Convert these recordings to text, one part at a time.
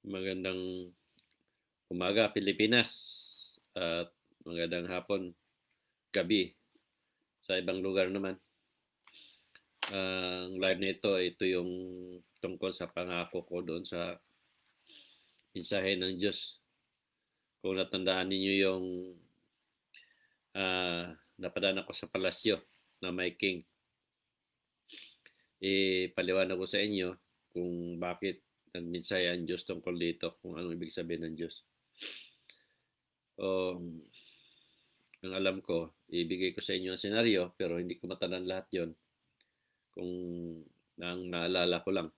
Magandang umaga Pilipinas at magandang hapon, gabi sa ibang lugar naman. Ang live na ito yung tungkol sa pangako ko doon sa mensahe ng Diyos. Kung natandaan ninyo yung napadaan ako sa palasyo na may king, paliwanag ko sa inyo kung bakit nagmensahe ang Diyos tungkol dito, kung anong ibig sabihin ng Diyos. O, ang alam ko, ibigay ko sa inyo ang senaryo pero hindi ko matandaan lahat yon. Kung ang naalala ko lang,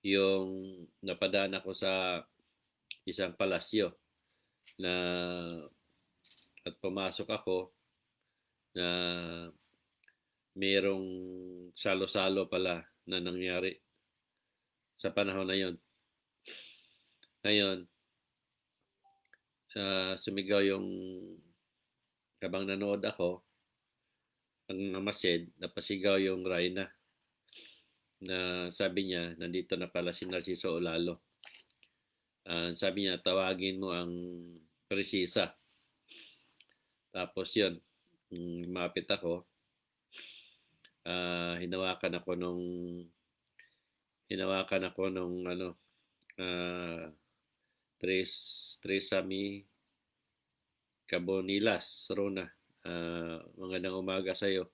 yung napadaan ako sa isang palasyo na at pumasok ako na mayroong salo-salo pala na nangyari sa panahon na yon. Ngayon, sumigaw yung habang nanood ako, ang namasid, napasigaw yung Reyna na sabi niya, nandito na pala si Narciso Olalo. Sabi niya, tawagin mo ang Presisa. Tapos yun, lumapit ako, hinawakan ako nung Tresami Cabonilas, Rona. Magandang umaga sa iyo.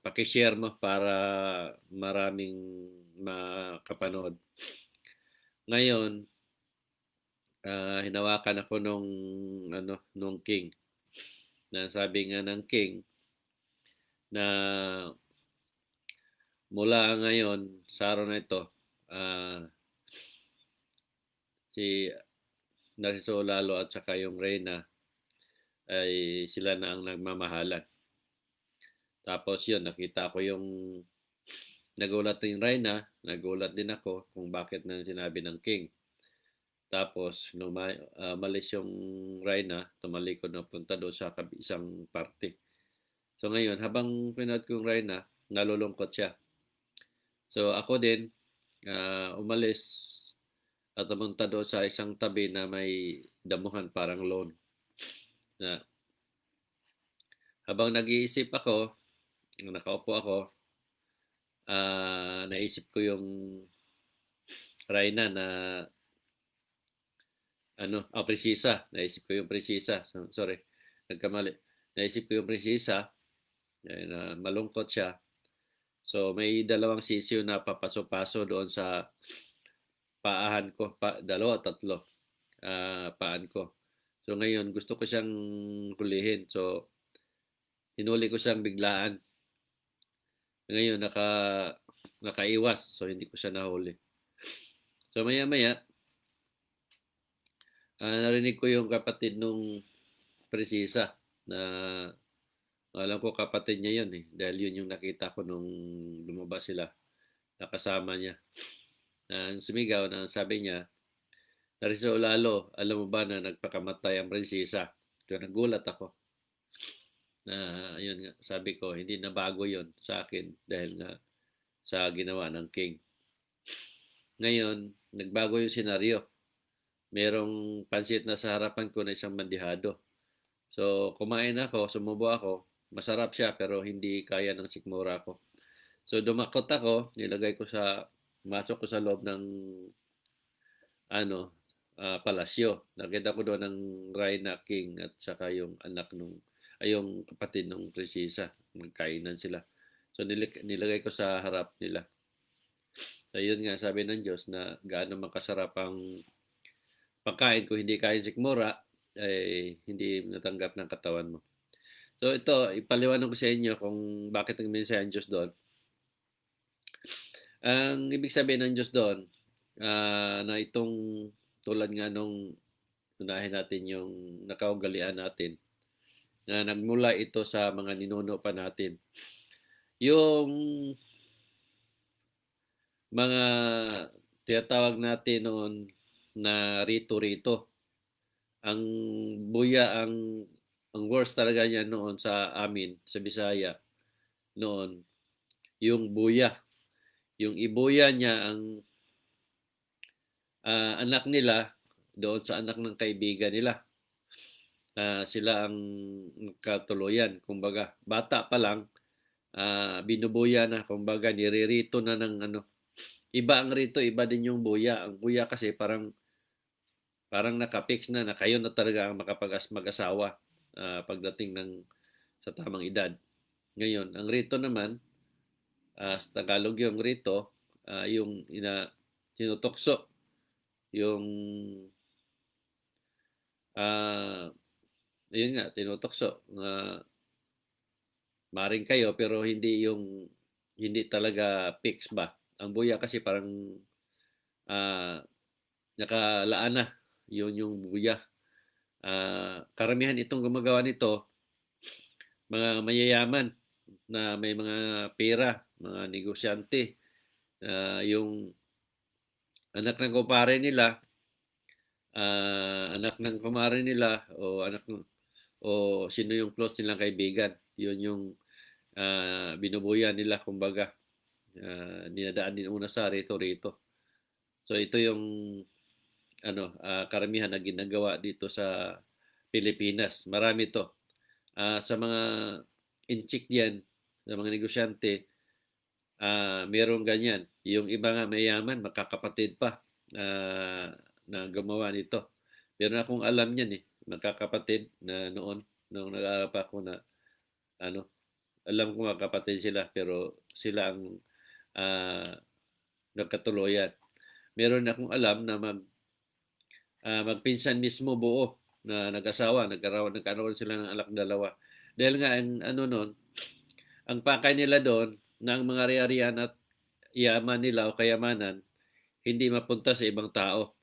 Paki-share mo para maraming makapanood. Ngayon, hinawakan ako nung king. Na sabi nga ng king na mula ngayon sa araw na ito, si Narciso Lalo at saka yung Reyna ay sila na ang nagmamahalan. Tapos yun, nakita ko yung nagulat yung Reyna, nagulat din ako kung bakit nang sinabi ng king. Tapos malis yung Reyna, tumalikod na punta doon sa isang party. So ngayon, habang pinad ko yung Reyna, nalulungkot siya. So ako din, umalis at pumunta doon sa isang tabi na may damuhan parang lawn. Na habang nag-iisip ako, nakaupo ako, naisip ko yung Reyna na Presisa. Naisip ko yung Presisa. Sorry, nagkamali. Naisip ko yung Presisa na malungkot siya. So may dalawang sisiyo na papaso-paso doon sa paahan ko, dalawa, tatlo paan ko. So ngayon gusto ko siyang hulihin. So hinuli ko siyang biglaan. Ngayon nakaiwas, so hindi ko siya nahuli. So maya-maya, narinig ko yung kapatid nung Presisa na alam ko kapatid niya yun dahil yun yung nakita ko nung lumabas sila, nakasama niya. Ang sumigaw na sabi niya, Narciso Lalo, alam mo ba na nagpakamatay ang Presisa? So nagulat ako. Yun nga, sabi ko, hindi na bago yun sa akin dahil nga sa ginawa ng king. Ngayon, nagbago yung senaryo. Merong pansit na sa harapan ko na isang mandihado. So, kumain ako, sumubo ako. Masarap siya pero hindi kaya ng sikmura ko. So, dumakot ako, masok ko sa loob ng palasyo. Nakita ko doon ng Reyna King at saka yung yung kapatid ng Presisa. Magkainan sila. So, nilagay ko sa harap nila. So, yun nga, sabi ng Diyos na gaano makasarap ang pagkain kung hindi kain sikmura, hindi natanggap ng katawan mo. So, ito, ipaliwanag ko sa inyo kung bakit nagmensahe ang Diyos doon. Ang ibig sabihin ng Diyos doon, na itong tulad nga nung unahin natin yung nakaugalian natin, na nagmula ito sa mga ninuno pa natin. Yung mga tinatawag natin noon na rito-rito. Ang buya, ang worst talaga niya noon sa amin, sa Bisaya, noon, yung buya. Yung ibuya niya anak nila doon sa anak ng kaibigan nila. Sila ang katuluyan. Kumbaga, bata pa lang, binubuya na, kumbaga, niririto na ng ano. Iba ang rito, iba din yung buya. Ang buya kasi parang nakapix na kayo na talaga ang mag-asawa pagdating sa tamang edad. Ngayon, ang rito naman, sa Tagalog yung rito, yung tinutokso, yung yun nga, tinutokso na maring kayo pero hindi talaga fix ba. Ang buya kasi parang nakalaan na. Yun yung buya. Karamihan itong gumagawa nito, mga mayayaman na may mga pera, mga negosyante. Yung anak ng kumpare nila, o sino yung close nilang kaibigan. Yun yung binubuyan nila, kumbaga. Dinadaan din una sa rito. So ito yung karamihan na ginagawa dito sa Pilipinas. Marami to. Sa mga inchik diyan, sa mga negosyante, merong ganyan. Yung iba nga mayaman, magkakapatid pa na gumawa nito. Meron akong alam niyan magkakapatid na noon, nung nag-aaral pa ako na alam ko magkakapatid sila pero sila ang nagkatuluyan. Meron akong alam na magpinsan mismo buo na nag-asawa, nagkaroon sila ng anak dalawa. Dahil nga ang pakay nila doon ng mga ari-arian at yaman nila o kayamanan hindi mapunta sa ibang tao.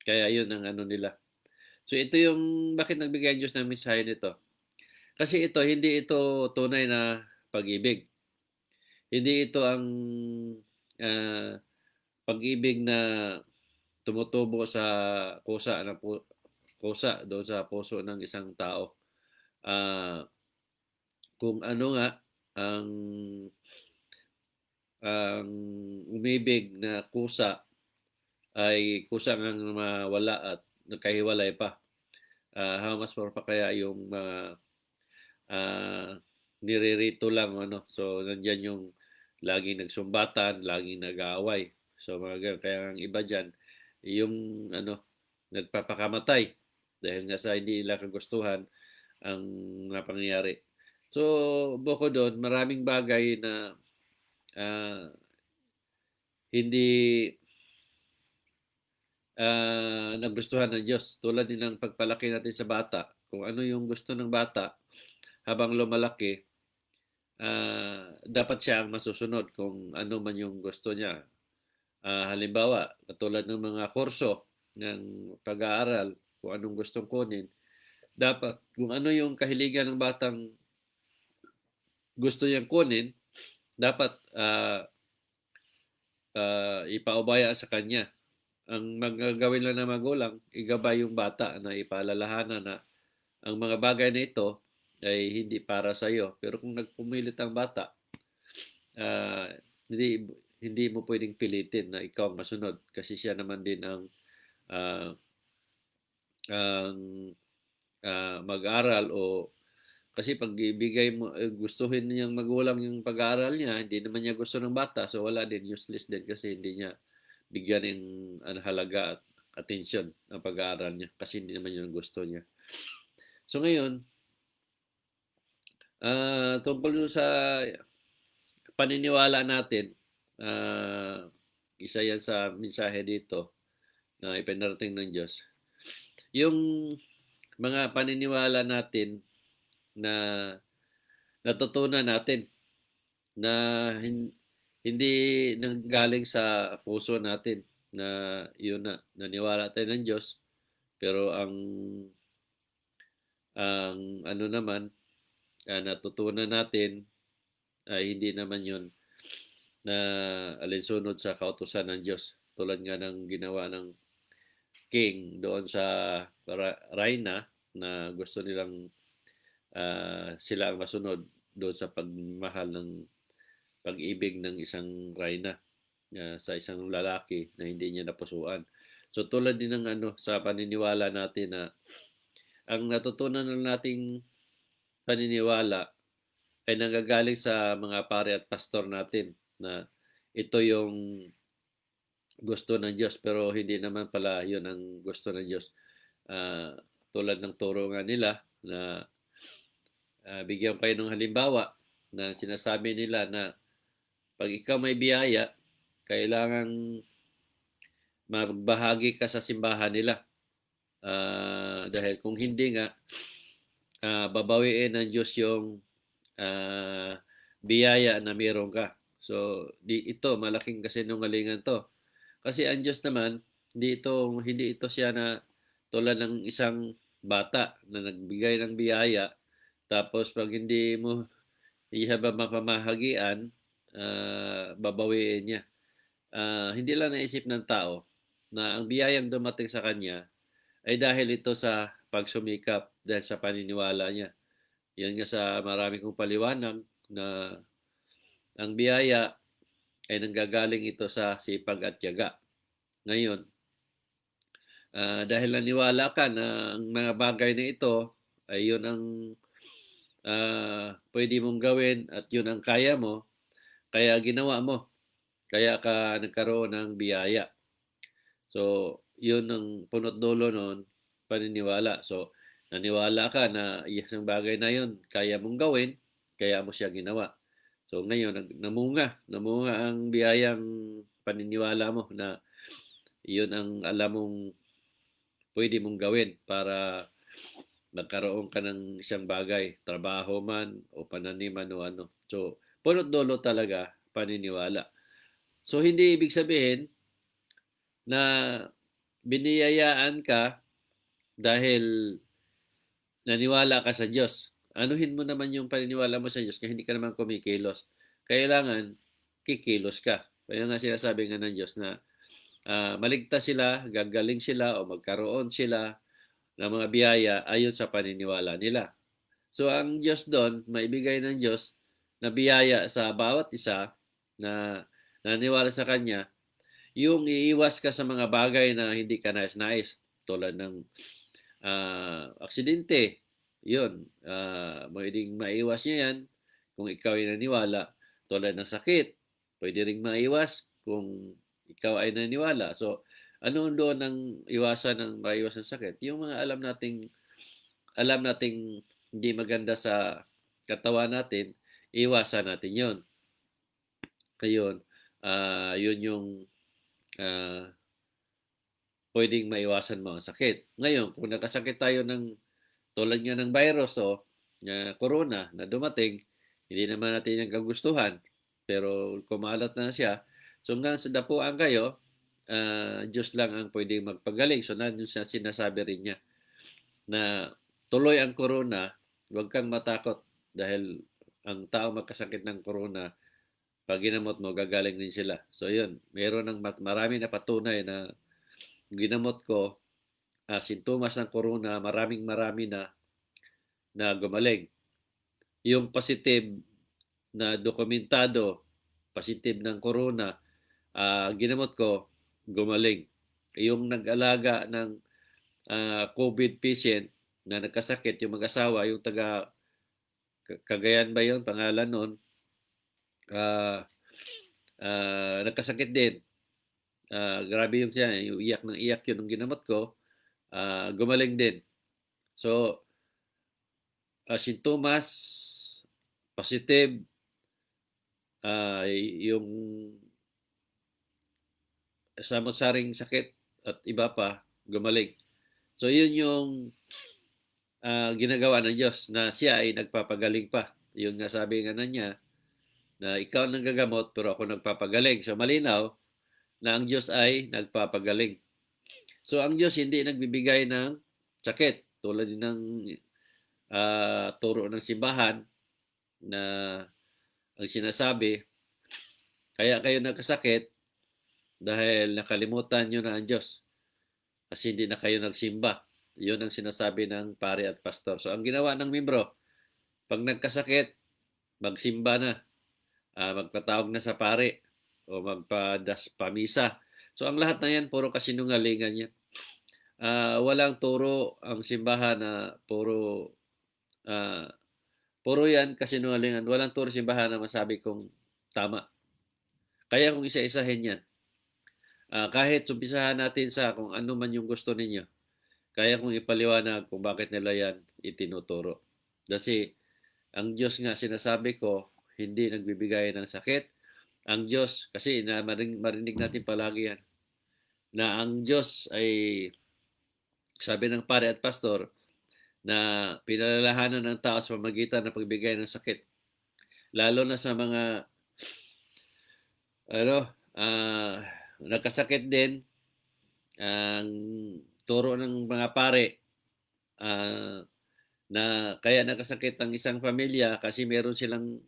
Kaya yun ang nila. So ito yung bakit nagbigay ang Diyos ng mensahe nito. Kasi hindi ito tunay na pag-ibig. Hindi ito ang pag-ibig na tumutubo sa kusa doon sa puso ng isang tao. Kung ano nga ang umibig na kusa ay kusa ngang mawala at nagkahiwalay pa. How much more pa kaya yung mga niririto lang so nandiyan yung laging nagsumbatan, laging nag-aaway. So mga ganun. Kaya ang iba diyan yung nagpapakamatay dahil nga sa hindi nila kagustuhan ang pangyayari. So bukod doon, maraming bagay na hindi nagustuhan ng Diyos. Tulad din ng pagpalaki natin sa bata. Kung ano yung gusto ng bata habang lumalaki, dapat siya ang masusunod kung ano man yung gusto niya. Halimbawa, katulad ng mga kurso ng pag-aaral, kung anong gustong kunin, dapat kung ano yung kahiligan ng batang gusto niyang kunin, dapat ipaubaya sa kanya. Ang magagawin lang ng magulang, igabay yung bata na ipaalalahanan na ang mga bagay na ito ay hindi para sa iyo. Pero kung nagpumilit ang bata, hindi mo pwedeng pilitin na ikaw ang masunod kasi siya naman din ang mag-aral o kasi pag ibigay mo, gustuhin niyang magulang yung pag-aaral niya, hindi naman niya gusto ng bata, so wala din, useless din kasi hindi niya bigyan ng halaga at atensyon ang pag-aaral niya kasi hindi naman yun gusto niya. So ngayon, tungkol sa paniniwala natin, isa yan sa mensahe dito na ipinarating ng Diyos. Yung mga paniniwala natin na natutunan natin na hindi nanggaling sa puso natin na yun na naniwala tayo ng Diyos pero ang naman natutunan natin ay hindi naman yun na alinsunod sa kautusan ng Diyos tulad nga ng ginawa ng king doon sa Reyna na gusto nilang sila ang masunod doon sa pagmahal ng pag-ibig ng isang Reyna sa isang lalaki na hindi niya napusuan. So tulad din ng sa paniniwala natin na ang natutunan ng nating paniniwala ay nanggagaling sa mga pare at pastor natin na ito yung gusto ng Diyos pero hindi naman pala yun ang gusto ng Diyos. Ah, tulad ng turo nga nila na bigyan kayo ng halimbawa na sinasabi nila na pag ikaw may biyaya, kailangan magbahagi ka sa simbahan nila. Dahil kung hindi nga, babawiin ng Diyos yung biyaya na meron ka. So, ito, malaking kasinungalingan to. Kasi ang Diyos naman, hindi ito siya na tulad ng isang bata na nagbigay ng biyaya, tapos pag hindi siya ba mapamahagian, babawiin niya. Hindi lang naisip ng tao na ang biyayang dumating sa kanya ay dahil ito sa pagsumikap, dahil sa paniniwala niya. Yan nga sa marami kong paliwanag na ang biyaya ay nanggagaling ito sa sipag at tiyaga. Ngayon, dahil naniwala ka na ang mga bagay na ito ay yun ang pwede mong gawin at yun ang kaya mo, kaya ginawa mo. Kaya ka nagkaroon ng biyaya. So, yun ang punot dulo noon, paniniwala. So, naniwala ka na isang bagay na yun, kaya mong gawin, kaya mo siya ginawa. So, ngayon, namunga ang biyayang paniniwala mo na yun ang alam mong pwede mong gawin para magkaroon ka ng isang bagay, trabaho man o pananiman o ano. So, punot dulo talaga, paniniwala. So, hindi ibig sabihin na biniyayaan ka dahil naniwala ka sa Diyos. Anuhin mo naman yung paniniwala mo sa Diyos kaya hindi ka naman kumikilos. Kailangan kikilos ka. Kaya nga sinasabi nga ng Diyos na maligtas sila, gagaling sila o magkaroon sila ng mga biyaya ayon sa paniniwala nila. So ang Diyos doon, maibigay ng Diyos na biyaya sa bawat isa na naniwala sa Kanya, yung iiwas ka sa mga bagay na hindi ka nais-nais tulad ng aksidente. Yun, pwedeng maiwas niya yan kung ikaw ay naniwala. Tulad ng sakit, pwede ring maiwas kung ikaw ay naniwala. So, ano doon ang iwasan ng maiwas ng sakit? Yung mga alam nating hindi maganda sa katawan natin, iwasan natin yon. Ngayon, yun yung pwedeng maiwasan mo ang sakit. Ngayon, kung nakasakit tayo ng tulad nga ng virus o corona na dumating, hindi naman natin yung kagustuhan, pero kumalat na siya. So nga sa dapuan kayo, Diyos lang ang pwedeng magpagaling. So nandun siya sinasabi rin niya na tuloy ang corona, huwag kang matakot dahil ang tao magkasakit ng corona, pag ginamot mo, gagaling din sila. So yun, meron ng marami na patunay na ginamot ko, sintomas ng corona, marami na gumaling. Yung positive na dokumentado, positive ng corona, ginamot ko, gumaling. Yung nag-alaga ng COVID patient na nagkasakit, yung mag-asawa, yung taga Cagayan ba yun, pangalan nun, nagkasakit din. Grabe yung siya, yung iyak ng iyak yun ng ginamot ko, gumaling din. So, sintomas, positive, yung samot-saring sakit at iba pa, gumaling. So, yun yung ginagawa ng Diyos na siya ay nagpapagaling pa. Yun nga sabi nga na niya, na ikaw ang nanggagamot pero ako nagpapagaling. So, malinaw na ang Diyos ay nagpapagaling. So, ang Diyos hindi nagbibigay ng sakit. Tulad din ng turo ng simbahan na ang sinasabi, kaya kayo nagkasakit dahil nakalimutan nyo na ang Diyos kasi hindi na kayo nagsimba. Yun ang sinasabi ng pare at pastor. So, ang ginawa ng membro, pag nagkasakit, magsimba na, magpatawag na sa pare o magpamisa So ang lahat na yan, puro kasinungalingan yan. Walang turo ang simbahan na ah, puro yan kasinungalingan. Walang turo simbahan na masabi kong tama. Kaya kung isa-isahin yan, kahit umpisahan natin sa kung ano man yung gusto ninyo, kaya kong ipaliwanag kung bakit nila yan itinuturo. Kasi ang Diyos nga sinasabi ko, hindi nagbibigay ng sakit. Ang Diyos, kasi marinig natin palagi yan, na ang Diyos ay, sabi ng pare at pastor, na pinalalahanan ng tao sa pamagitan ng pagbigay ng sakit. Lalo na sa mga nagkasakit din, ang turo ng mga pare na kaya nagkasakit ang isang pamilya kasi meron silang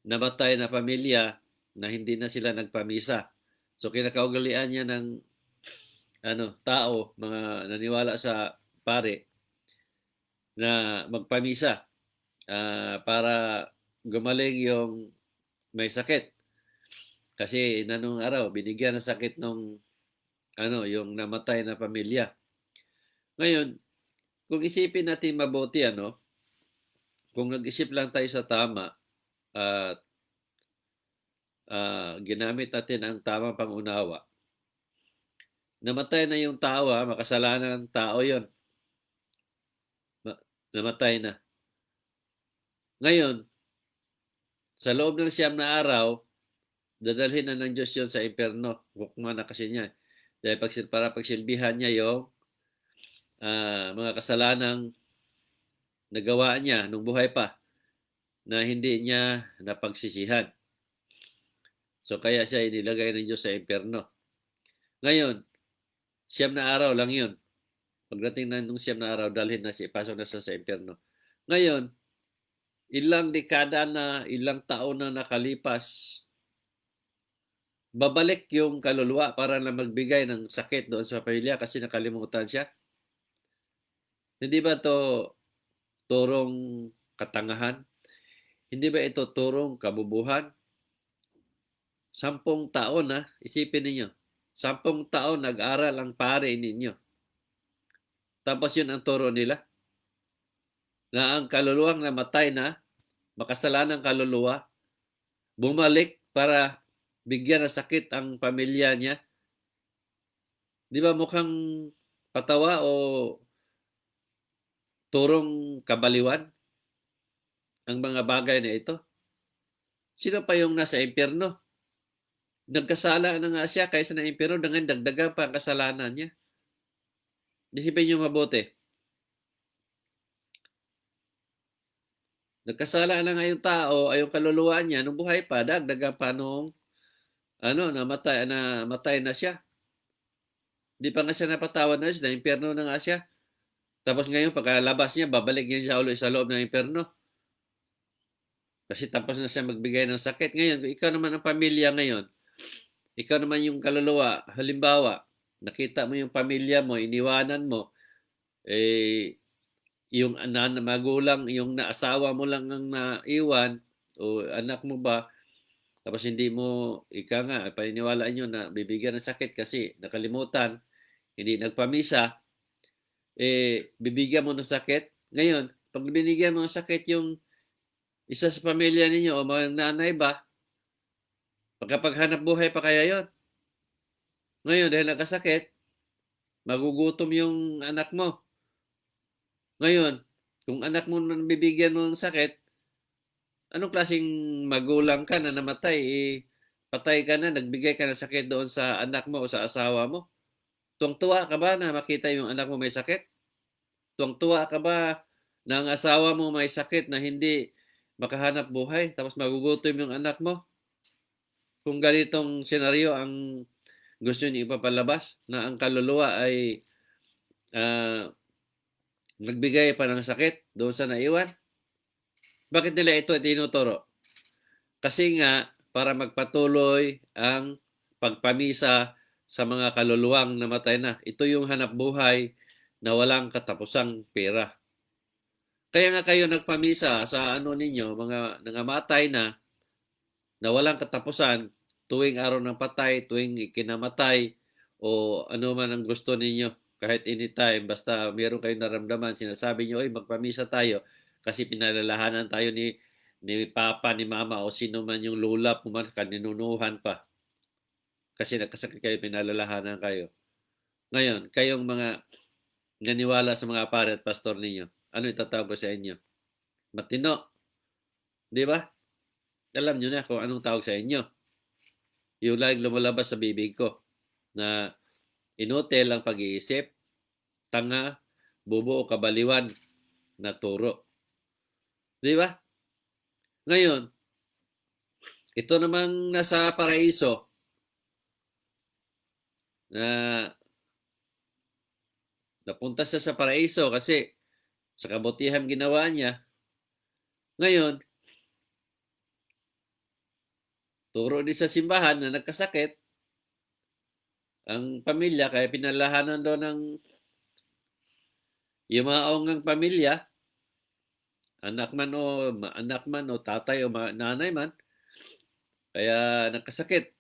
namatay na pamilya na hindi na sila nagpamisa. So kinakaugalian niya ng tao, mga naniwala sa pare, na magpamisa para gumaling yung may sakit. Kasi nanong araw, binigyan ng sakit nung yung namatay na pamilya. Ngayon, kung isipin natin mabuti, kung nag-isip lang tayo sa tama at ginamit natin ang tamang pangunawa, namatay na yung tao, makasalanan ng tao yon. Namatay na. Ngayon, sa loob ng 9 na araw, dadalhin na ng Diyos yun sa impyerno. Hukma na kasi niya. Dahil para pagsilbihan niya yung mga kasalanang nagawa niya nung buhay pa na hindi niya napagsisihan. So kaya siya inilagay ng Diyos sa impyerno. Ngayon, 9 na araw lang yun. Pagdating na nung 9 na araw, dalhin na siya, ipasok na siya sa impyerno. Ngayon, ilang dekada na, ilang taon na nakalipas, babalik yung kaluluwa para na magbigay ng sakit doon sa pamilya kasi nakalimutan siya. Hindi ba to turong katangahan? Hindi ba ito turong kabubuhan? 10 taon isipin ninyo. 10 taon nag-aral ang pare ninyo. Tapos yun ang turo nila. Na ang kaluluwang namatay na, makasalanang kaluluwa, bumalik para bigyan ng sakit ang pamilya niya. Di ba mukhang patawa o turong kabaliwan ang mga bagay na ito? Sino pa yung nasa impyerno? Nagkasala na nga siya kaysa na impyerno, dagdagan pa ang kasalanan niya. Isipin niyo mabuti. Nagkasala na nga yung tao, ay yung kaluluwa niya, nung buhay pa, dagdagan pa nung namatay na siya. Di pa nga siya napatawad na siya, na impyerno na nga siya. Tapos ngayon, pagkalabas niya, babalik niya siya ulit sa loob ng impyerno. Kasi tapos na siya magbigay ng sakit. Ngayon, kung ikaw naman ang pamilya ngayon, ikaw naman yung kaluluwa, halimbawa, nakita mo yung pamilya mo, iniwanan mo, yung magulang, yung naasawa mo lang ang naiwan, o anak mo ba, tapos hindi mo, paniniwalaan nyo na bibigyan ng sakit kasi nakalimutan, hindi nagpamisa, bibigyan mo ng sakit. Ngayon, pag binigyan mo ng sakit yung isa sa pamilya ninyo o mga nanay ba, pagkapaghanap buhay pa kaya yon? Ngayon, dahil nagkasakit, magugutom yung anak mo. Ngayon, kung anak mo nang bibigyan mo ng sakit, anong klaseng magulang ka na namatay? Patay ka na, nagbigay ka ng sakit doon sa anak mo o sa asawa mo. Tuwang-tuwa ka ba na makita yung anak mo may sakit? Tuwang-tuwa ka ba na ang asawa mo may sakit na hindi makahanap buhay tapos magugutom yung anak mo? Kung ganitong senaryo ang gusto niyo ipapalabas na ang kaluluwa ay nagbigay pa ng sakit doon sa naiwan? Bakit nila ito tinuturo? Kasi nga, para magpatuloy ang pagpamisa sa mga kaluluwang namatay na. Ito yung hanap buhay na walang katapusang pera. Kaya nga kayo nagpamisa sa ninyo, mga nangamatay na walang katapusan, tuwing araw ng patay, tuwing ikinamatay, o ano man ang gusto ninyo, kahit anytime, basta meron kayong naramdaman, sinasabi niyo, "Uy, magpamisa tayo," kasi pinalalahanan tayo ni papa, ni mama, o sino man yung lola mo man, kaninunuhan pa. Kasi nagkasakit kayo, pinalalahanan kayo. Ngayon, kayong mga naniwala sa mga pare at pastor ninyo, ano itatawag ko sa inyo? Matino, di ba? Alam nyo na kung anong tawag sa inyo. Yung laging lumalabas sa bibig ko na inutil ang pag-iisip, tanga, bobo o kabaliwan na turo. Di ba? Ngayon, ito namang nasa paraiso na napunta siya sa paraiso kasi sa kabutihan ginawa niya. Ngayon, turo din sa simbahan na nagkasakit ang pamilya, kaya pinalahanan daw ng yumaong ang pamilya, anak man o tatay o nanay man, kaya nagkasakit.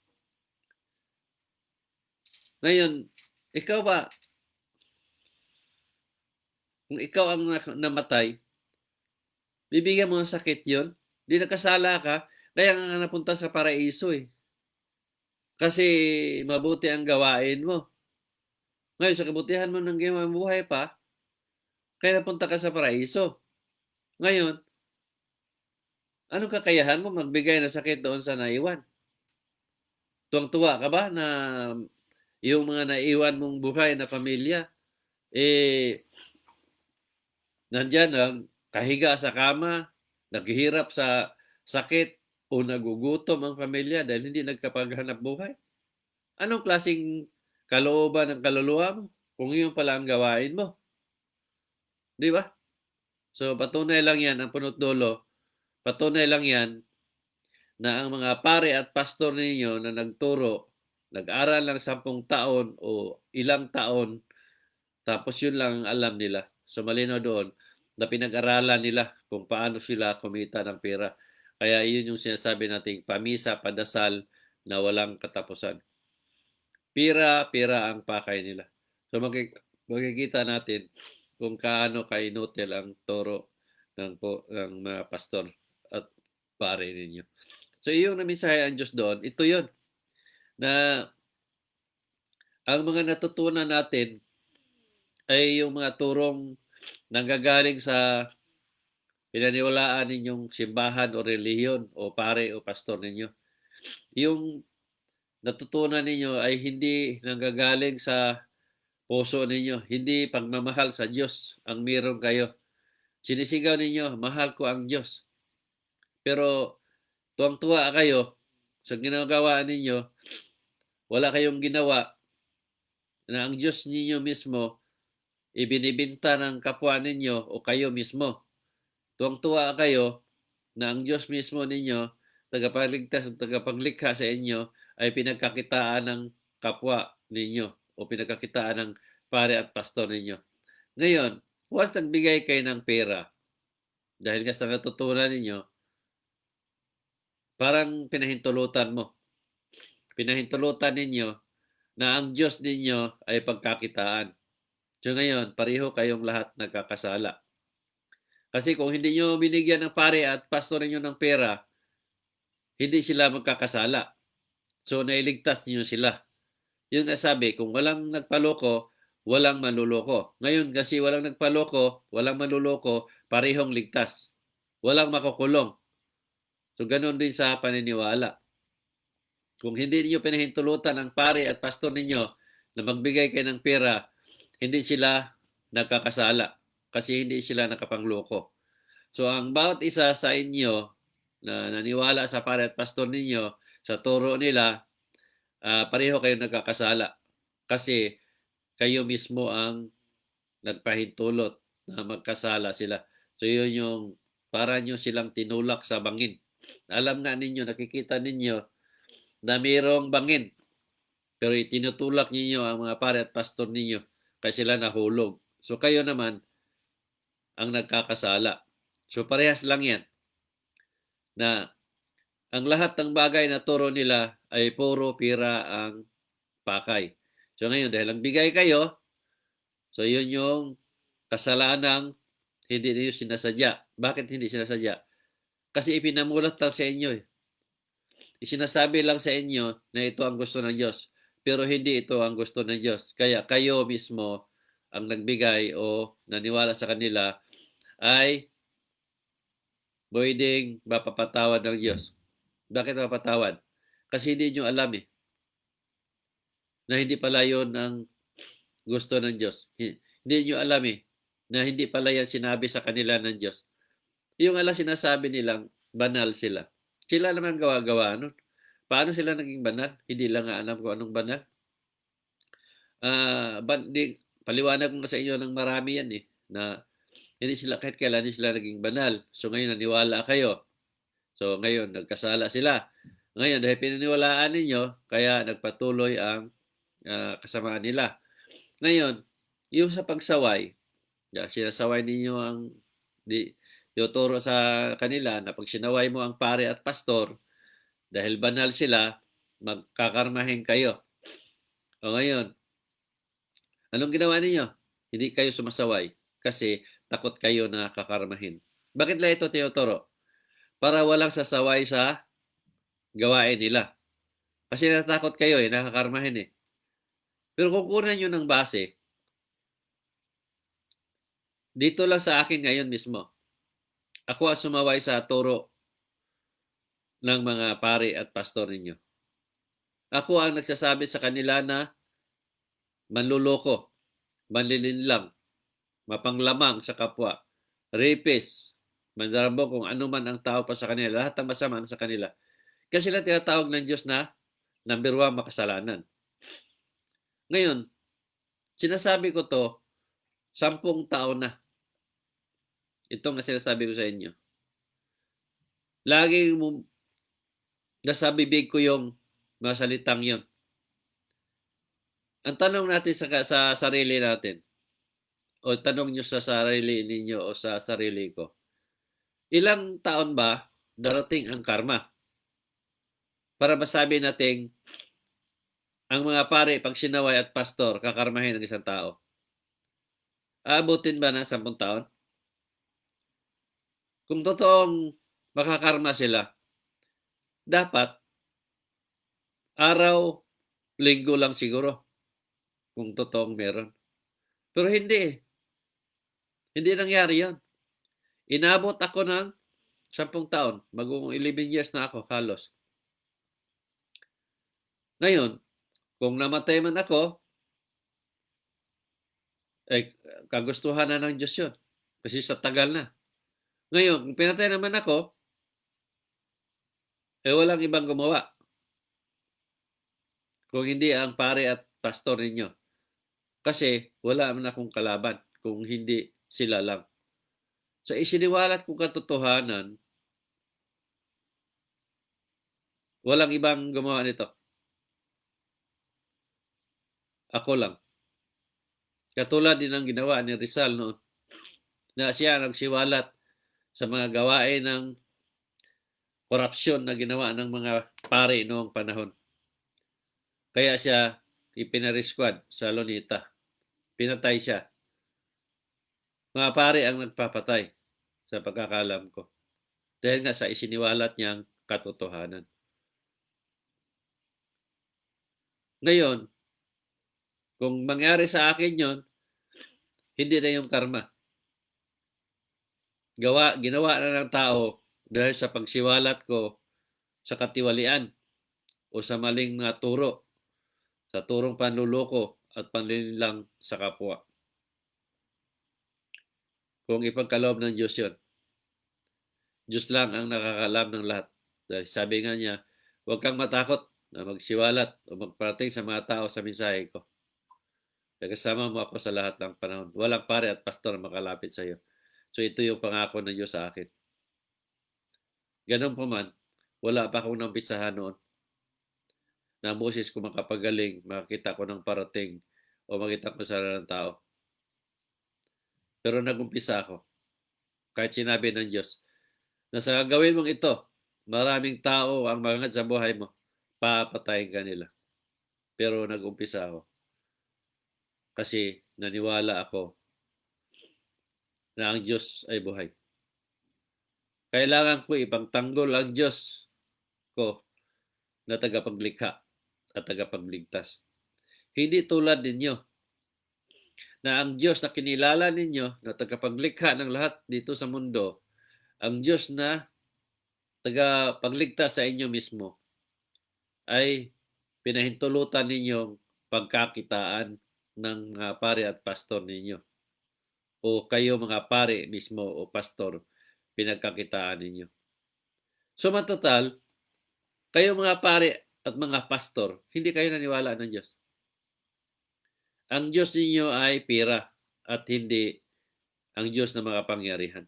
Ngayon, ikaw ba, kung ikaw ang namatay, bibigyan mo ng sakit yun? Di nakasala ka, kaya nga napunta sa paraiso eh. Kasi mabuti ang gawain mo. Ngayon, sa kabutihan mo ng buhay pa, kaya napunta ka sa paraiso. Ngayon, anong kakayahan mo magbigay ng sakit doon sa naiwan? Tuwang-tuwa ka ba na yung mga naiwan mong buhay na pamilya, nandyan lang, kahiga sa kama, naghihirap sa sakit, o nagugutom ang pamilya dahil hindi nagkapaghanap buhay? Anong klaseng kalooban ng kaluluwa mo kung yun pala ang gawain mo? Di ba? So, patunay lang yan, ang punot dulo, patunay lang yan na ang mga pare at pastor ninyo na nagturo, nag-aral lang 10 taon o ilang taon, tapos yun lang ang alam nila. So, malinaw doon na pinag-aralan nila kung paano sila kumita ng pera. Kaya yun yung sinasabi nating pamisa, padasal na walang katapusan. Pira ang pakay nila. So makikita natin kung kaano kainutil ang turo ng mga pastor at pare ninyo. So yung namisahe ang Diyos doon, ito yun, na ang mga natutunan natin ay yung mga turong nanggagaling sa pinaniwalaan ninyong simbahan o relihiyon o pare o pastor ninyo. Yung natutunan ninyo ay hindi nanggagaling sa puso ninyo, hindi pagmamahal sa Diyos ang meron kayo. Sinisigaw ninyo, mahal ko ang Diyos. Pero tuwang-tuwa kayo sa ginagawa ninyo, wala kayong ginawa na ang Diyos ninyo mismo ibinibinta ng kapwa ninyo o kayo mismo. Tuwang-tuwa kayo na ang Diyos mismo ninyo, tagapagligtas at tagapaglikha sa inyo, ay pinagkakitaan ng kapwa ninyo o pinagkakitaan ng pare at pastor ninyo. Ngayon, once nagbigay kayo ng pera, dahil nga sa natutunan ninyo, parang pinahintulutan mo. Pinahintulutan ninyo na ang Diyos ninyo ay pagkakitaan. So ngayon, pareho kayong lahat nagkakasala. Kasi kung hindi nyo binigyan ng pare at pastor ninyo ng pera, hindi sila magkakasala. So nailigtas niyo sila. Yun nga sabi, kung walang nagpaloko, walang manluloko. Ngayon kasi walang nagpaloko, walang manluloko, parehong ligtas. Walang makukulong. So ganoon din sa paniniwala. Kung hindi niyo pinahintulutan ang pare at pastor ninyo na magbigay kayo ng pera, hindi sila nagkakasala kasi hindi sila nakapangloko. So ang bawat isa sa inyo na naniwala sa pare at pastor ninyo, sa turo nila, pareho kayo nagkakasala kasi kayo mismo ang nagpahintulot na magkasala sila. So yun yung para nyo silang tinulak sa bangin. Alam nga ninyo, nakikita ninyo na mayroong bangin, pero itinutulak ninyo ang mga pare at pastor ninyo kasi sila nahulog. So kayo naman ang nagkakasala. So parehas lang yan na ang lahat ng bagay na turo nila ay puro pira ang pakay. So ngayon, dahil ang bigay kayo, so yun yung kasalanang hindi niyo sinasadya. Bakit hindi sinasadya? Kasi ipinamulat lang sa inyo. Isinasabi lang sa inyo na ito ang gusto ng Diyos. Pero hindi ito ang gusto ng Diyos. Kaya kayo mismo ang nagbigay o naniwala sa kanila ay pwedeng mapapatawad ng Diyos. Bakit mapapatawad? Kasi hindi nyo alam na hindi pala yun ang gusto ng Diyos. Hindi nyo alam na hindi pala yan sinabi sa kanila ng Diyos. Yung sinasabi nilang banal sila. Sila naman gawa-gawa nun. Paano sila naging banal? Hindi lang nga alam kung anong banal. Paliwanag ko sa inyo ng marami yan na hindi sila kahit kailan sila naging banal. So ngayon naniwala kayo. So ngayon nagkasala sila. Ngayon dahil pinaniwalaan ninyo, kaya nagpatuloy ang kasamaan nila. Ngayon, yung sa pagsaway, sinasaway ninyo ang ituturo sa kanila na pag sinaway mo ang pare at pastor, dahil banal sila, magkakarmahin kayo. O ngayon, anong ginawa ninyo? Hindi kayo sumasaway kasi takot kayo na kakarmahin. Bakit lang ito tinuturo? Para walang sasaway sa gawain nila. Kasi natakot kayo nakakarmahin Pero kung kunan nyo ng base, dito lang sa akin ngayon mismo, ako ang sumaway sa turo ng mga pare at pastor ninyo. Ako ang nagsasabi sa kanila na manluloko, manlilinlang, mapanglamang sa kapwa, rapist, mandarabo kung ano man ang tao pa sa kanila, lahat ng masama sa kanila. Kasi sila tinatawag ng Diyos na number 1 makasalanan. Ngayon, sinasabi ko to 10 taon na. Ito nga sinasabi ko sa inyo. Laging nasa bibig ko yung mga salitang yun. Ang tanong natin sa sarili natin, o tanong nyo sa sarili ninyo o sa sarili ko, ilang taon ba darating ang karma? Para masabi natin, ang mga pare, pag sinaway at pastor, kakarmahin ng isang tao. Aabutin ba ng 10 taon? Kung totoong makakarma sila, dapat araw, linggo lang siguro. Kung totoong meron. Pero hindi. Hindi nangyari yon. Inabot ako ng 10 taon. Mag-11 years na ako halos. Ngayon, kung namatay man ako, kagustuhan na ng Diyos yun. Kasi sa tagal na. Ngayon, kung pinatay naman ako, walang ibang gumawa. Kung hindi ang pare at pastor ninyo. Kasi wala man akong kalaban kung hindi sila lang. Sa isiniwalat kong katotohanan, walang ibang gumawa nito. Ako lang. Katulad din ang ginawa ni Rizal noon na siya nagsiwalat sa mga gawain ng korupsyon na ginawa ng mga pare noong panahon. Kaya siya ipinariskwad sa Luneta. Pinatay siya. Mga pare ang nagpapatay sa pagkakalam ko. Dahil nga sa isiniwalat niyang katotohanan. Ngayon, kung mangyari sa akin yon, hindi na yung karma. Ginawa na ng tao dahil sa pagsiwalat ko sa katiwalian o sa maling mga turo, sa turong panluloko at panlilinlang sa kapwa. Kung ipagkaloob ng Diyos yun. Diyos lang ang nakakalam ng lahat. Dahil sabi nga niya, huwag kang matakot na magsiwalat o magparating sa mga tao sa mensahe ko. Kasama mo ako sa lahat ng panahon. Walang pare at pastor makalapit sa iyo. So ito yung pangako ng Diyos sa akin. Ganun pa man, wala pa akong nampisahan noon na Moses ko makapagaling, makakita ko ng parating o makita ko sa ng tao. Pero nagumpisa ako. Kahit sinabi ng Diyos, na sa gagawin mong ito, maraming tao ang magangad sa buhay mo. papatayin ka nila. Pero nag-umpisa ako kasi naniwala ako na ang Diyos ay buhay. Kailangan ko ipagtanggol ang Diyos ko na tagapaglikha at tagapagligtas. Hindi tulad ninyo na ang Diyos na kinilala ninyo na tagapaglikha ng lahat dito sa mundo, ang Diyos na tagapagligtas sa inyo mismo ay pinahintulutan ninyong pagkakitaan ng mga pare at pastor ninyo. O kayo mga pare mismo o pastor, pinagkakitaan ninyo. So matotal, kayo mga pare at mga pastor, hindi kayo naniwala ng Diyos. Ang Diyos ninyo ay pera at hindi ang Diyos na makapangyarihan.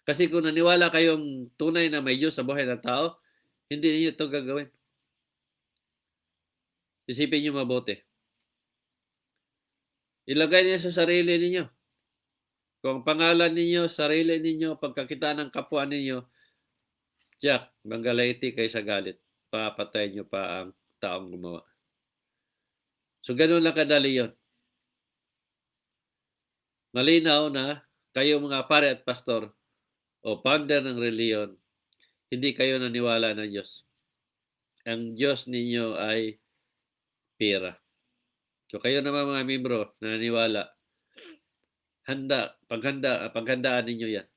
Kasi kung naniwala kayong tunay na may Diyos sa buhay ng tao, hindi ninyo ito gagawin. Isipin niyo mabuti. Ilagay niyo sa sarili ninyo. Kung pangalan ninyo, sarili ninyo, pagkakitaan ng kapwa ninyo, Jack, manggalaiti kayo sa galit. Papatayin niyo pa ang taong gumawa. So, ganun lang kadali yun. Malinaw na kayo mga pare at pastor o founder ng reliyon, hindi kayo naniwala ng Diyos. Ang Diyos ninyo ay pera. So kayo naman mga membro na naniwala, paghandaan ninyo yan.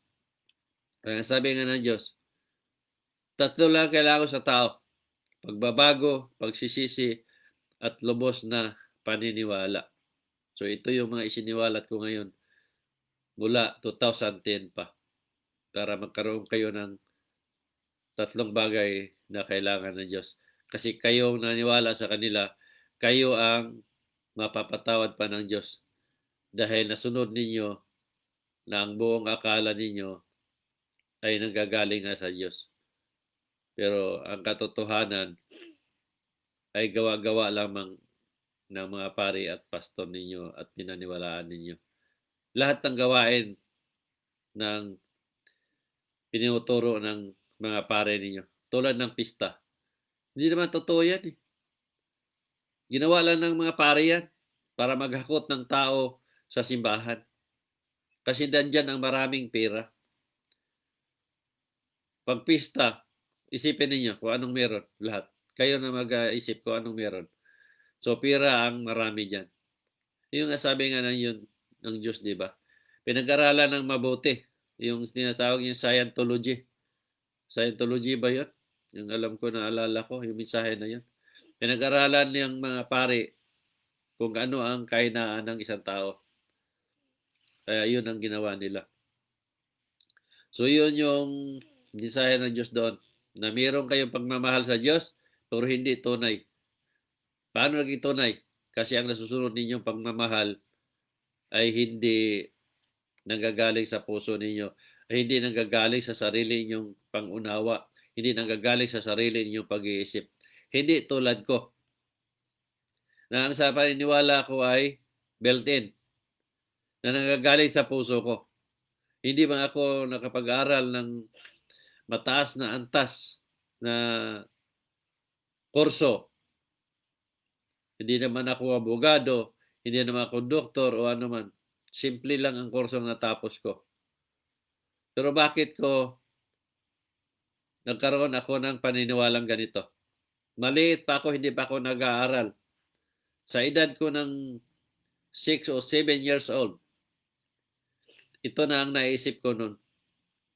Sabi nga ng Diyos, tatlo lang kailangan sa tao. Pagbabago, pagsisisi, at lubos na paniniwala. So ito yung mga isiniwalat ko ngayon mula 2010 pa para magkaroon kayo ng tatlong bagay na kailangan ng Diyos. Kasi kayo naniwala sa kanila, kayo ang mapapatawad pa ng Diyos dahil nasunod ninyo na ang buong akala ninyo ay nanggagaling nga sa Diyos. Pero ang katotohanan ay gawa-gawa lamang ng mga pari at pastor ninyo at pinaniwalaan ninyo. Lahat ng gawain ng pinuturo ng mga pare ninyo, tulad ng pista, hindi naman totoo yan eh. Ginawa lang ng mga pare yan para maghakot ng tao sa simbahan. Kasi dandyan ang maraming pera. Pag pista, isipin ninyo kung anong meron lahat. Kayo na mag-isip kung anong meron. So, pera ang marami dyan. Yung sabi nga ng Diyos, di ba? Pinag-aralan ng mabuti. Yung tinatawag yung Scientology. Scientology ba yun? Yung alam ko, naalala ko, yung mensahe na yun. Pinag-aralan ng mga pare kung ano ang kahinaan ng isang tao. Kaya yun ang ginawa nila. So yun yung mensahe ng Diyos doon. Na mayroon kayong pagmamahal sa Diyos, pero hindi tunay. Paano naging tunay? Kasi ang nasusunod ninyong pagmamahal ay hindi nanggagaling sa puso ninyo, ay hindi nanggagaling sa sarili ninyong pangunawa, hindi nanggagaling sa sarili ninyong pag-iisip. Hindi tulad ko, na ang sa paniniwala ko ay built-in, na nanggagaling sa puso ko. Hindi man ako nakapag-aral ng mataas na antas na kurso. Hindi naman ako abogado, hindi naman ako doktor o ano man. Simple lang ang kurso na natapos ko. Pero bakit ko nagkaroon ako ng paniniwalang ganito? Maliit pa ako, hindi pa ako nag-aaral. Sa edad ko ng 6 o 7 years old, ito na ang naisip ko noon.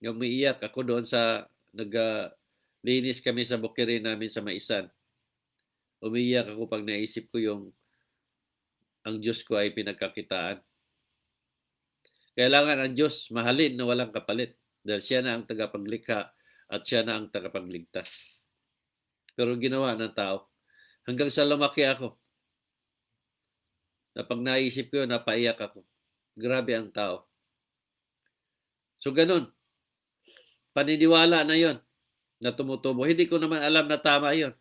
Umiiyak ako doon sa linis kami sa bukirin namin sa Maisan. Umiiyak ako pag naisip ko yung ang Diyos ko ay pinagkakitaan. Kailangan ang Diyos mahalin na walang kapalit dahil siya na ang tagapaglikha at siya na ang tagapagligtas. Pero ginawa ng tao. Hanggang sa lumaki ako, na pag naisip ko yun, napaiyak ako. Grabe ang tao. So ganun, paniniwala na yon na tumutubo. Hindi ko naman alam na tama yon.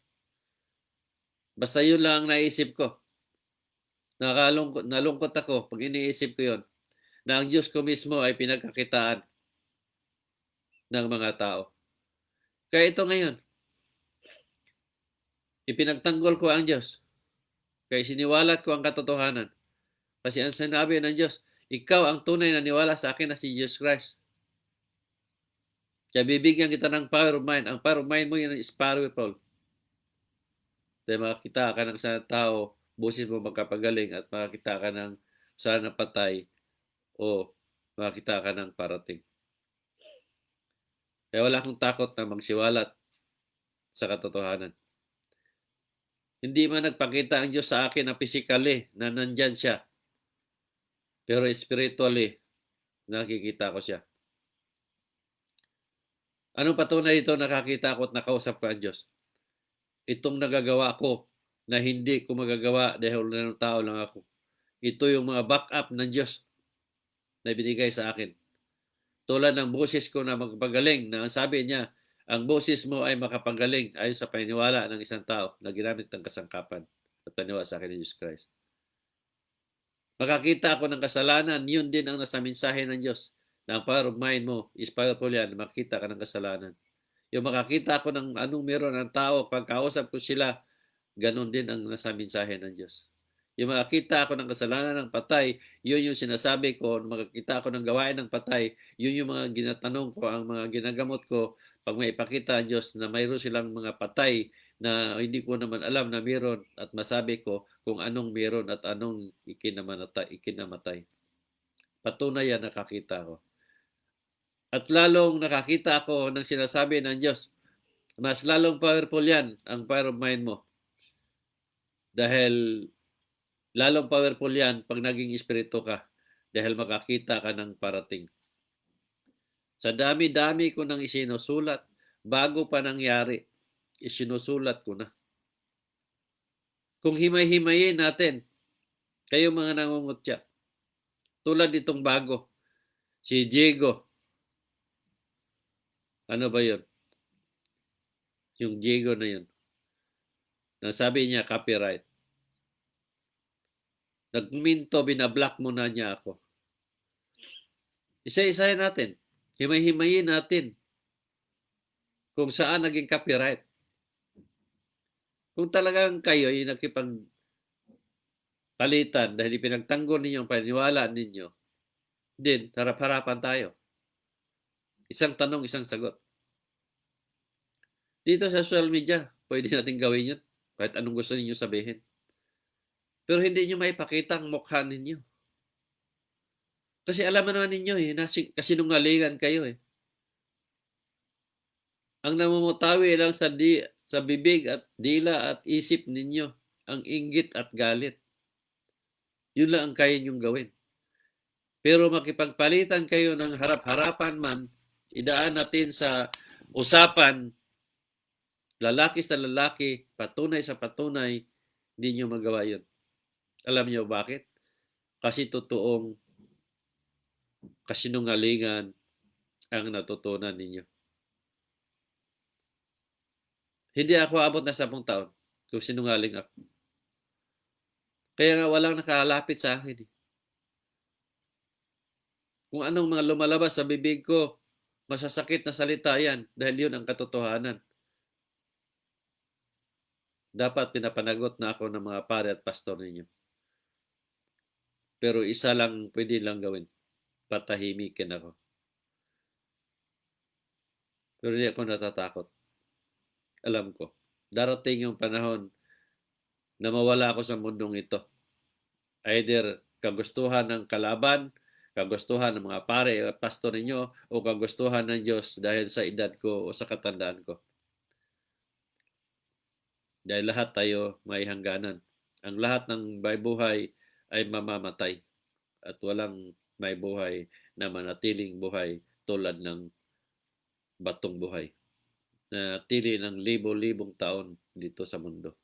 Basta yun lang ang naisip ko. Nalungkot ako pag iniisip ko yon na ang Diyos ko mismo ay pinagkakitaan ng mga tao. Kaya ito ngayon, Ipinagtanggol ko ang Diyos. Kaya siniwalat ko ang katotohanan. Kasi ang sinabi ng Diyos, ikaw ang tunay na niwala sa akin na si Jesus Christ. Kaya bibigyan kita ng power of mind. Ang power of mind mo yun is powerful. Dahil makakita ka ng isang tao, boses mo magkapagaling at makakita ka ng sana patay o makakita ka ng parating. Kaya wala akong takot na magsiwalat sa katotohanan. Hindi man nagpakita ang Diyos sa akin na physically na nandyan siya. Pero spiritually, nakikita ko siya. Anong patunay ito? Nakakita ko at nakausap ko ang Diyos. Itong nagagawa ko na hindi ko magagawa dahil ng tao lang ako. Ito yung mga backup ng Diyos na binigay sa akin. Tulad ng boses ko na magpagaling na sabi niya, ang boses mo ay makapagaling ayon sa paniniwala ng isang tao na ginamit ng kasangkapan at paniwala sa akin ni Jesus Christ. Makakita ako ng kasalanan, yun din ang nasa mensahe ng Diyos. Na ang power of mind mo is powerful yan, makita ka ng kasalanan. Yung makakita ako ng anong meron ng tao, pagkausap ko sila, ganun din ang nasa mensahe ng Diyos. Yung makakita ako ng kasalanan ng patay, yun yung sinasabi ko, makakita ako ng gawain ng patay, yun yung mga ginatanong ko, ang mga ginagamot ko, pag may ipakita ang Diyos na mayroon silang mga patay na hindi ko naman alam na meron at masabi ko kung anong meron at anong ikinamatay. Patunay yan nakakita ko. At lalong nakakita ako ng sinasabi ng Diyos, mas lalong powerful yan, ang power of mind mo. Dahil lalong powerful yan pag naging espiritu ka. Dahil makakita ka ng parating. Sa dami-dami ko nang isinusulat, bago pa nangyari, isinusulat ko na. Kung himay-himayin natin, kayo mga nangungutya, tulad nitong bago, si Diego, ano ba yun? Yung Diego na yun. Nasabi niya, copyright. Nagminto, binablock mo na niya ako. Isa-isahin natin. Himay-himayin natin kung saan naging copyright. Kung talagang kayo ay nakipagpalitan dahil pinagtanggol ninyo ang paniniwala ninyo, din, harap-harapan tayo. Isang tanong, isang sagot. Dito sa social media, pwede natin gawin yun. Kahit anong gusto ninyo sabihin. Pero hindi nyo maipakita ang mukha ninyo. Kasi alam naman ninyo kasinungalingan kayo eh. Ang namumutawi lang sa bibig at dila at isip ninyo, ang inggit at galit. Yun lang ang kaya nyong gawin. Pero makipagpalitan kayo ng harap-harapan man, idaan natin sa usapan, lalaki sa lalaki, patunay sa patunay, hindi nyo magawa yun. Alam niyo bakit? Kasi totoong kasinungalingan ang natutunan ninyo. Hindi ako abot na 10 taon kung sinungaling ako. Kaya nga walang nakalapit sa akin. Kung anong mga lumalabas sa bibig ko, masasakit na salita yan dahil yun ang katotohanan. Dapat pinapanagot na ako ng mga pare at pastor ninyo. Pero isa lang pwede lang gawin. Patahimikin ako. Pero hindi ako natatakot. Alam ko. Darating yung panahon na mawala ako sa mundong ito. Either kagustuhan ng kalaban, kagustuhan ng mga pare at pastor ninyo, o kagustuhan ng Diyos dahil sa edad ko o sa katandaan ko. Dahil lahat tayo may hangganan. Ang lahat ng may buhay ay mamamatay. At walang may buhay na manatiling buhay tulad ng batong buhay. Na tili ng libo-libong taon dito sa mundo.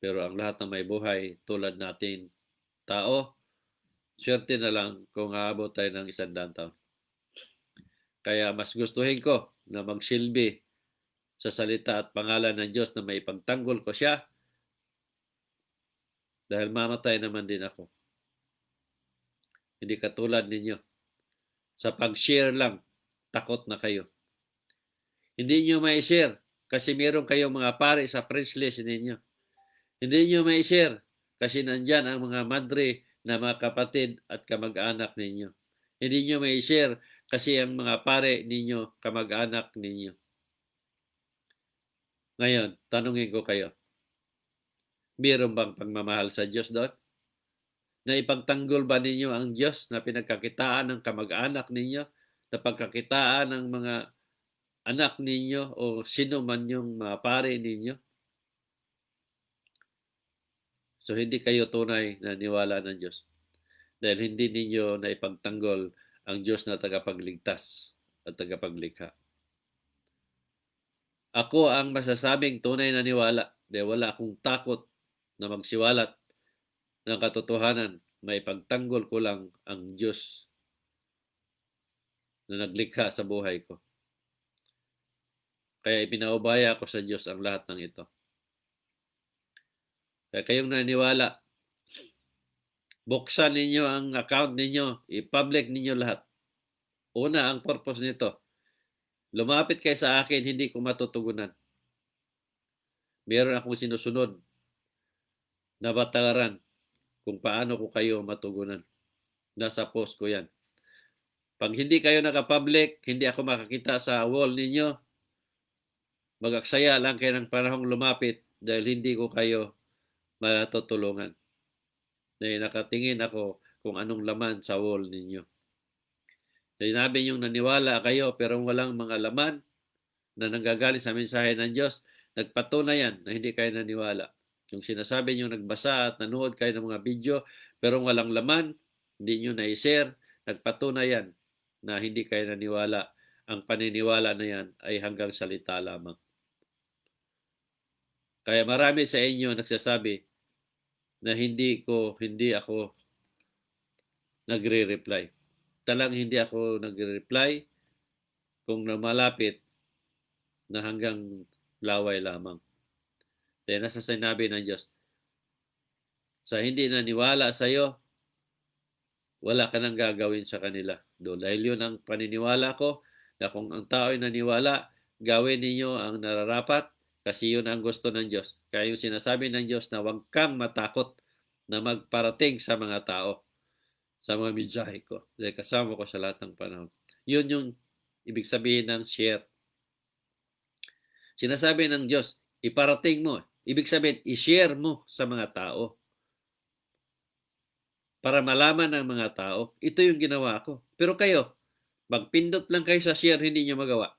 Pero ang lahat ng may buhay tulad natin tao, swerte na lang kung aabot tayo ng 100 taon. Kaya mas gustuhin ko na magsilbi sa salita at pangalan ng Diyos na may ipagtanggol ko siya dahil mamatay naman din ako. Hindi katulad ninyo. Sa pag-share lang, takot na kayo. Hindi nyo may share kasi meron kayong mga pare sa press list ninyo. Hindi niyo may share kasi nandyan ang mga madre na mga kapatid at kamag-anak ninyo. Hindi niyo may share kasi ang mga pare ninyo, kamag-anak ninyo. Ngayon, tanungin ko kayo, meron bang pagmamahal sa Diyos doon? Na ipagtanggol ba ninyo ang Diyos na pinagkakitaan ng kamag-anak ninyo, na pagkakitaan ng mga anak ninyo o sino man yung mga pare ninyo? So, hindi kayo tunay na niwala ng Diyos dahil hindi ninyo na ipagtanggol ang Diyos na tagapagligtas at tagapaglikha. Ako ang masasabing tunay na niwala dahil wala akong takot na magsiwalat ng katotohanan. May pagtanggol ko lang ang Diyos na naglikha sa buhay ko. Kaya ipinaubaya ko sa Diyos ang lahat ng ito. Kaya kayong naniwala, buksan ninyo ang account ninyo, i-public ninyo lahat. Una, ang purpose nito, lumapit kayo sa akin, hindi ko matutugunan. Meron akong sinusunod na bataran kung paano ko kayo matugunan. Nasa post ko yan. Pag hindi kayo naka-public, hindi ako makakita sa wall ninyo, mag-aksaya lang kayo ng panahong lumapit dahil hindi ko kayo matutulungan. Dahil nakatingin ako kung anong laman sa wall ninyo. Sinabi niyong naniwala kayo pero walang mga laman na nanggagaling sa mensahe ng Diyos, nagpatunayan na hindi kayo naniwala. Yung sinasabi niyo nagbasa at nanood kayo ng mga video pero walang laman, hindi niyo na-share, nagpatunayan na hindi kayo naniwala. Ang paniniwala na yan ay hanggang salita lamang. Kaya marami sa inyo nagsasabi na hindi ako nagre-reply. Talang hindi ako nagre-reply kung malapit na hanggang laway lamang. Dahil nasa sinabi ng Diyos, sa hindi naniwala sa iyo, wala ka nang gagawin sa kanila. Dahil yun ang paniniwala ko, na kung ang tao ay naniwala, gawin ninyo ang nararapat, kasi yun ang gusto ng Diyos. Kaya yung sinasabi ng Diyos na huwag kang matakot na magparating sa mga tao, sa mga mensahe ko. Dahil kasama ko sa lahat ng panahon. Yun yung ibig sabihin ng share. Sinasabi ng Diyos, iparating mo. Ibig sabihin, i-share mo sa mga tao. Para malaman ng mga tao, ito yung ginawa ko. Pero kayo, magpindot lang kayo sa share, hindi nyo magawa.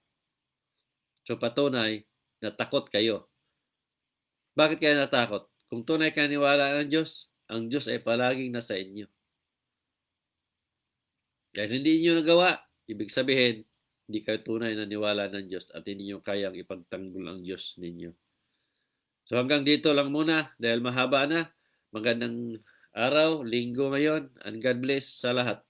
So patunay na takot kayo. Bakit kayo natakot? Kung tunay kayo niwala ng Diyos, ang Diyos ay palaging nasa inyo. Dahil hindi nyo nagawa, ibig sabihin, hindi kayo tunay na niwala ng Diyos at hindi nyo kayang ipagtanggol ang Diyos ninyo. So hanggang dito lang muna dahil mahaba na. Magandang araw, linggo ngayon, and God bless sa lahat.